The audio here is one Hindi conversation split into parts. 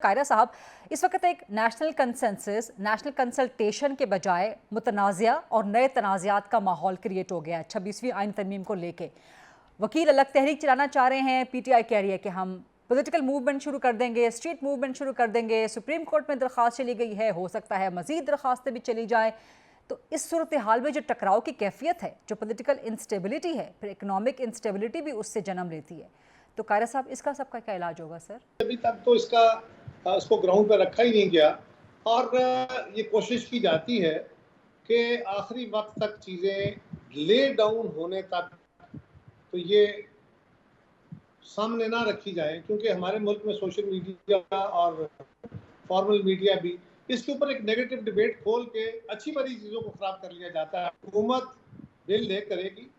कायरा साहब, इस वक्त एक नेशनल कंसेंसस, नेशनल कंसल्टेशन के बजाय मुतनाज़ा और नए तनाज़ात का माहौल क्रिएट हो गया है 26वीं आइन तरमीम को लेके। वकील अलग तहरीक चलाना चाह रहे हैं, पीटीआई कह रही है कि हम पॉलिटिकल मूवमेंट शुरू कर देंगे, स्ट्रीट मूवमेंट शुरू कर देंगे। सुप्रीम कोर्ट में दरख्वास्त चली गई है, हो सकता है मज़ीद दरख्वास्तें भी चली जाएँ। तो इस सूरत हाल में जो टकराव की कैफियत है, जो पॉलिटिकल इंस्टेबिलिटी है, फिर इकनॉमिक इंस्टेबिलिटी भी उससे जन्म लेती है। तो कायरा साहब, इसका सबका क्या इलाज होगा सर? अभी तक तो इसको ग्राउंड पर रखा ही नहीं गया और ये कोशिश की जाती है कि आखिरी वक्त तक चीज़ें ले डाउन होने तक तो ये सामने ना रखी जाए, क्योंकि हमारे मुल्क में सोशल मीडिया और फॉर्मल मीडिया भी इसके ऊपर एक नेगेटिव डिबेट खोल के अच्छी बड़ी चीज़ों को खराब कर लिया जाता है। हुकूमत बिल ले करेगी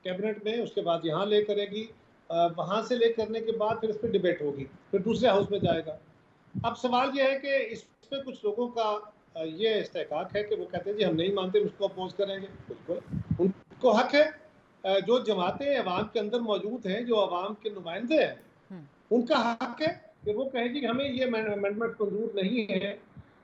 कैबिनेट में, उसके बाद यहाँ ले करेगी, वहाँ से ले करने के बाद फिर इस पर डिबेट होगी, फिर दूसरे हाउस में जाएगा। अब सवाल यह है कि इस पे कुछ लोगों का ये इस्तेहकाक है कि वो कहते हैं जी हम नहीं मानते, उसको अपोज करेंगे। बिल्कुल उनको हक है। जो जमातें अवाम के अंदर मौजूद हैं, जो अवाम के नुमाइंदे हैं, उनका हक है कि वो कहें कि हमें ये अमेंडमेंट मंजूर नहीं है।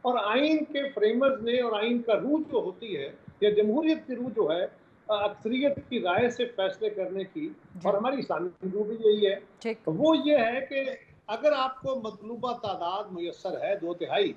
और आइन के फ्रेमर्स ने और आइन का रूह जो होती है या जमहूरियत की रूह जो है अक्सरियत की राय से फैसले करने की, और हमारी इस्लामी रूह भी यही है, वो ये है कि अगर आपको मतलूबा तादाद मुयस्सर है 2/3,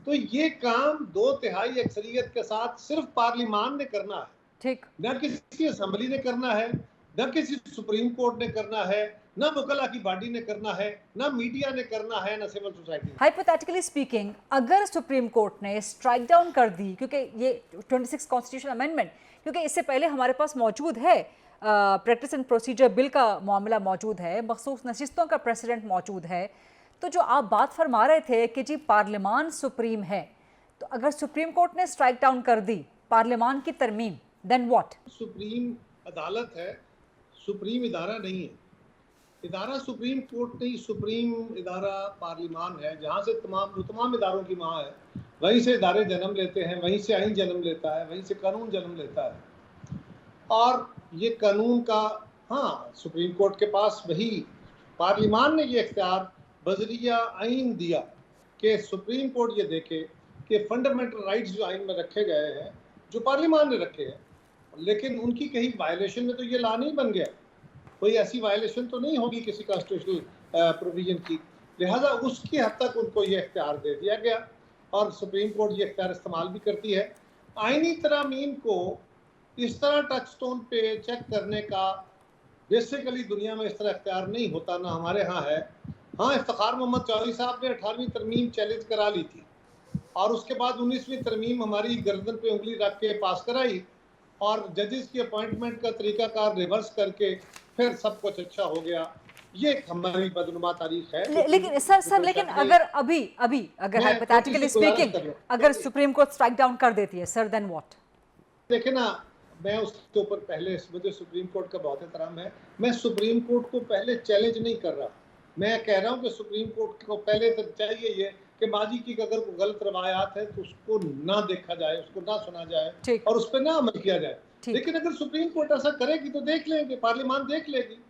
तो ये काम 2/3 अक्सरियत के साथ सिर्फ पार्लिमान ने करना है, ठीक, न किसी असम्बली ने करना है, न किसी सुप्रीम कोर्ट ने करना है, न वकला की बॉडी ने करना है, न मीडिया ने करना है, न सिविल सोसाइटी। हाइपोथेटिकली स्पीकिंग, अगर सुप्रीम कोर्ट ने स्ट्राइक डाउन कर दी, क्योंकि ये 26 कॉन्स्टिट्यूशन अमेंडमेंट, क्योंकि इससे पहले हमारे पास मौजूद है प्रैक्टिस एंड प्रोसीजर बिल का मामला मौजूद है, मखसूस नशिस्तों का प्रेसिडेंट मौजूद है। तो जो आप बात फरमा रहे थे कि जी पार्लियामान सुप्रीम है, तो अगर सुप्रीम कोर्ट ने स्ट्राइक डाउन कर दी पार्लियामान की तरमीम, देन व्हाट? सुप्रीम अदालत है, सुप्रीम इदारा नहीं है। इदारा सुप्रीम कोर्ट नहीं, सुप्रीम इदारा पार्लियामान है, जहाँ से तमाम इदारों की माँ है। वहीं से इदारे जन्म लेते हैं, वहीं से आइन जन्म लेता है, वहीं से कानून जन्म लेता है। और ये कानून का, हाँ, सुप्रीम कोर्ट के पास वही पार्लियामान ने ये इख्तियार बजरिया आइन दिया कि सुप्रीम कोर्ट ये देखे कि फंडामेंटल राइट्स जो आइन में रखे गए हैं, जो पार्लियामान ने रखे हैं, लेकिन उनकी कहीं वायलेशन में तो ये ला नहीं बन गया, कोई ऐसी वायलेशन तो नहीं होगी किसी कॉन्स्टिट्यूशनल प्रोविजन की, लिहाजा उसकी हद तक उनको ये इख्तियार दे दिया गया और सुप्रीम कोर्ट ये इख्तियार इस्तेमाल भी करती है। आइनी तरामीम को इस तरह टच स्टोन पे चेक करने का बेसिकली दुनिया में इस तरह इख्तियार नहीं होता, ना हमारे यहाँ है। हाँ, इफ्तिखार मोहम्मद चौधरी साहब ने 18वीं तरमीम चैलेंज करा ली थी और उसके बाद 19वीं तरमीम हमारी गर्दन पे उंगली रख के पास कराई और जजेस की अपॉइंटमेंट का तरीकाकार रिवर्स करके फिर सब कुछ अच्छा हो गया। ये हमारी बदनुमा तारीख है। लेकिन सर लेकिन अगर अगर हाइपोथेटिकली स्पीकिंग अगर सुप्रीम कोर्ट स्ट्राइक डाउन कर देती है सर, देन व्हाट? देखिए ना, मैं उसके ऊपर पहले, मुझे सुप्रीम कोर्ट का बहुत एहतराम है, मैं सुप्रीम कोर्ट को पहले चैलेंज नहीं कर रहा। मैं कह रहा हूँ कि सुप्रीम कोर्ट को पहले तो चाहिए ये कि माजी की अगर कोई गलत रवायात है तो उसको ना देखा जाए, उसको ना सुना जाए और उस पर ना अमल किया जाए। लेकिन अगर सुप्रीम कोर्ट ऐसा करेगी तो देख लेंगे, पार्लियामान देख लेगी,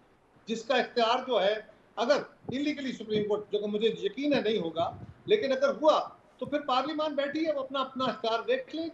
जिसका इख्तियार जो है, अगर इलीगली सुप्रीम कोर्ट, जो मुझे यकीन है नहीं होगा, लेकिन अगर हुआ तो फिर पार्लियामान बैठी है, वो अपना इख्तियार देख लेगी।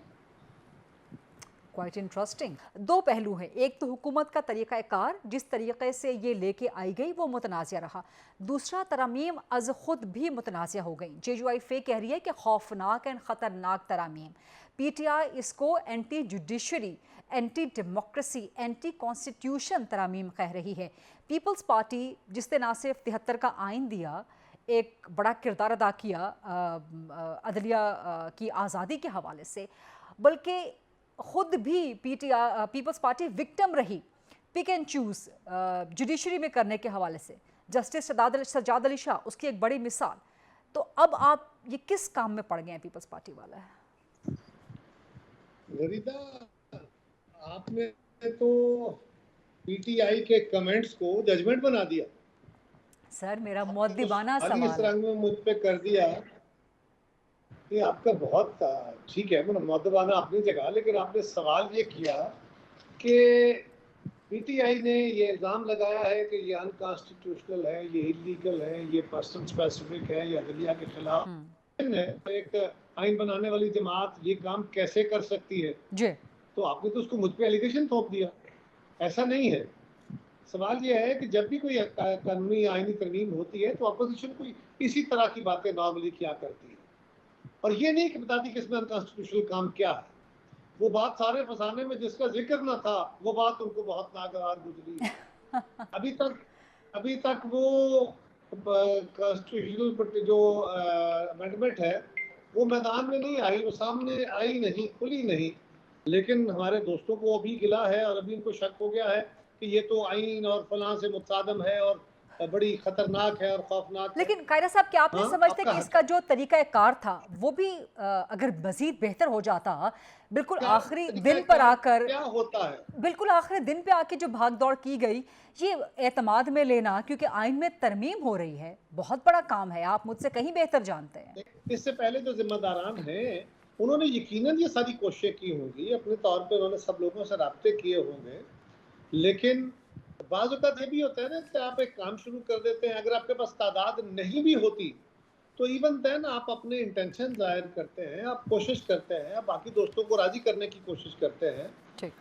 Quite interesting. दो पहलू हैं, एक तो हुकूमत का तरीक़ाकार, जिस तरीके से ये लेके आई गई वो मुतनाज़ा रहा। दूसरा, तरामीम अज खुद भी मुतनाज़ा हो गई। JUIFA कह रही है कि खौफनाक एंड ख़तरनाक तरामीम। PTI इसको anti judiciary, anti democracy, anti constitution तरामीम कह रही है। पीपल्स पार्टी, जिसने ना सिर्फ 73 का आइन दिया, एक बड़ा किरदार अदा किया अदलिया की आज़ादी के हवाले से, बल्कि खुद भी पीपल्स पार्टी विक्टिम रही पिक एंड चूज जुडिशरी में करने के हवाले से। जस्टिस सज्जाद अली शाह उसकी एक बड़ी मिसाल। तो अब आप ये किस काम में पड़ गए हैं पीपल्स पार्टी वाला है? गरिदा, आपने तो PTI के कमेंट्स को जजमेंट बना दिया सर। मेरा मुअद्दिबाना सवाल इस रंग में मुझ पे कर दिया। ये आपका बहुत ठीक है, मुअद्दिबाना अपनी जगह, लेकिन आपने सवाल ये किया कि पीटीआई ने ये इल्ज़ाम लगाया है कि ये अनकॉन्स्टिट्यूशनल है, ये इलीगल है, ये पर्सन स्पेसिफिक है, ये अदलिया के खिलाफ है। एक आइन बनाने वाली जमात ये काम कैसे कर सकती है? जी। तो आपने तो उसको मुझ पे एलिगेशन थोप दिया। ऐसा नहीं है। सवाल ये है कि जब भी कोई कानूनी आईनी तरमीम होती है तो अपोजिशन कोई इसी तरह की बातें नॉर्मली किया करती है, और ये नहीं कि बताती कि इसमें अनकॉन्स्टिट्यूशनल काम क्या है। वो बात सारे फसाने में जिसका जिक्र ना था, वो बात उनको बहुत नागवार गुजरी है। अभी तक वो कॉन्स्टिट्यूशनल जो अमेंडमेंट है वो मैदान में नहीं आई, वो सामने आई नहीं, खुली नहीं। लेकिन हमारे दोस्तों को अभी गिला है और अभी इनको शक हो गया है कि ये तो आइन और फलां से मुतसादम है और बड़ी खतरनाक है और खौफनाक है। लेकिन कायरा साहब, क्या आप नहीं हाँ, समझते आपका कि हक इसका जो तरीका कार था वो भी अगर मजीद बेहतर हो जाता, बिल्कुल क्या आखिरी दिन पर तरीकाकार आकर, क्या होता है? बिल्कुल आखिरी दिन पे आके जो भाग दौड़ की गई, ये एतमाद में लेना, क्योंकि आइन में तरमीम हो रही है, बहुत बड़ा काम है, आप मुझसे कहीं बेहतर जानते हैं। इससे पहले जो जिम्मेदारान हैं उन्होंने यकीनन ये सारी कोशिशें की होंगी, अपने तौर पे उन्होंने सब लोगों से राब्ते किए होंगे। लेकिन बाज़ औक़ात ये भी होता है ना कि आप एक काम शुरू कर देते हैं, अगर आपके पास तादाद नहीं भी होती तो इवन देन आप अपने इंटेंशन ज़ाहिर करते हैं, आप कोशिश करते हैं, आप बाकी दोस्तों को राज़ी करने की कोशिश करते हैं। ठीक।